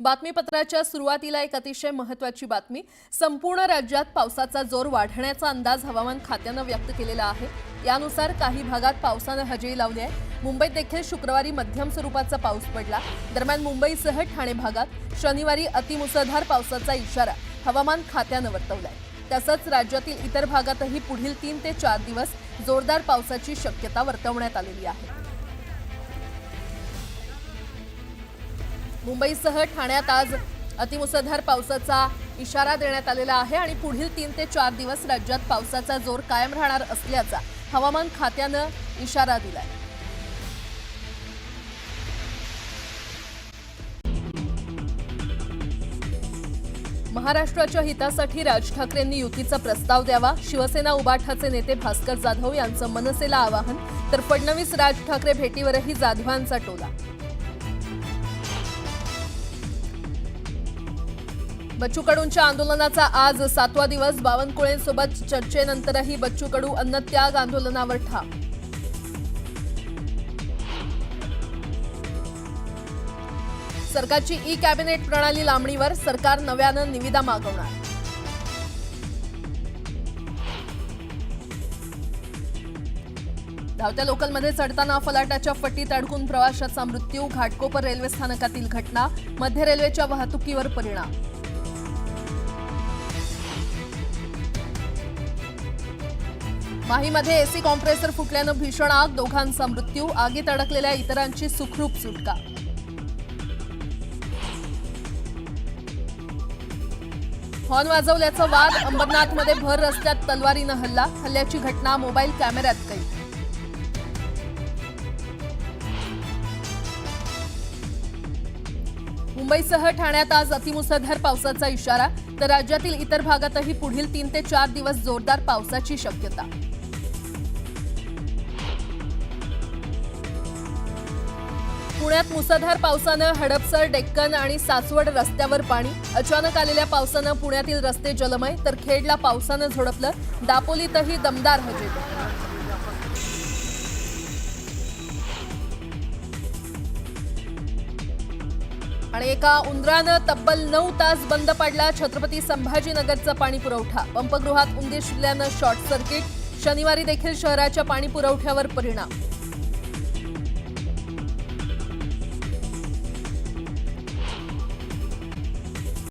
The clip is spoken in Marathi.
बातमीपत्राच्या सुरुवातीला एक अतिशय महत्त्वाची बातमी। संपूर्ण राज्यात पावसाचा जोर वाढण्याचा अंदाज हवामान खात्याने व्यक्त केलेला आहे। यानुसार काही भागात पावसाने हजेरी लावली आहे। मुंबईत देखील शुक्रवारी मध्यम स्वरूपाचा पाऊस पडला। दरम्यान मुंबईसह ठाणे भागात शनिवारी अतिमुसळधार पावसाचा इशारा हवामान खात्याने वर्तवलाय। तसंच राज्यातील इतर भागातही पुढील 3 ते 4 दिवस जोरदार पावसाची शक्यता वर्तवण्यात आलेली आहे। मुंबईसह ठाण्यात आज अतिमुसळधार पावसाचा इशारा देण्यात आलेला आहे आणि पुढील 3 ते 4 दिवस राज्यात पावसाचा जोर कायम राहणार असल्याचा हवामान खात्याने इशारा दिलाय। महाराष्ट्राच्या हितासाठी राज ठाकरेंनी युतीचा प्रस्ताव द्यावा। शिवसेना उबाठाचे नेते भास्कर जाधव यांचं मनसेला आवाहन, तर फडणवीस राज ठाकरे भेटीवरही जाधवांचा टोला। बच्चू कडूंच्या आंदोलनाचा आज 7वा दिवस। बावनकुळेंसोबत चर्चेनंतरही बच्चू कडू अन्नत्याग आंदोलनावर ठाम। सरकारची ई कॅबिनेट प्रणाली लांबणीवर, सरकार नव्यानं निविदा मागवणार। धावत्या लोकलमध्ये चढताना फलाटाच्या फटीत अडकून प्रवाशाचा मृत्यू। घाटकोपर रेल्वे स्थानकातील घटना, मध्य रेल्वेच्या वाहतुकीवर परिणाम। माहीमध्ये एसी कॉम्प्रेसर फुटल्यानं भीषण आग, दोघांचा मृत्यू। आगीत अडकलेल्या इतरांची सुखरूप सुटका। हॉर्न वाजवल्याचा वाद, अंबरनाथमध्ये भर रस्त्यात तलवारीनं हल्ला। हल्ल्याची घटना मोबाईल कॅमेऱ्यात कैद। मुंबईसह ठाण्यात आज अतिमुसळधार पावसाचा इशारा, तर राज्यातील इतर भागातही पुढील 3 ते 4 दिवस जोरदार पावसाची शक्यता। पुण्यात मुसळधार पावसानं हडपसर, डेक्कन आणि सासवड रस्त्यावर पाणी। अचानक आलेल्या पावसानं पुण्यातील रस्ते जलमय, तर खेडला पावसानं झोडपलं। दापोलीतही दमदार हजेरी। आणि एका उंदरानं तब्बल 9 तास बंद पाडला छत्रपती संभाजीनगरचा पाणी पुरवठा। पंपगृहात उंदीर शिरल्यानं शॉर्ट सर्किट। शनिवारी देखील शहराच्या पाणी पुरवठ्यावर परिणाम।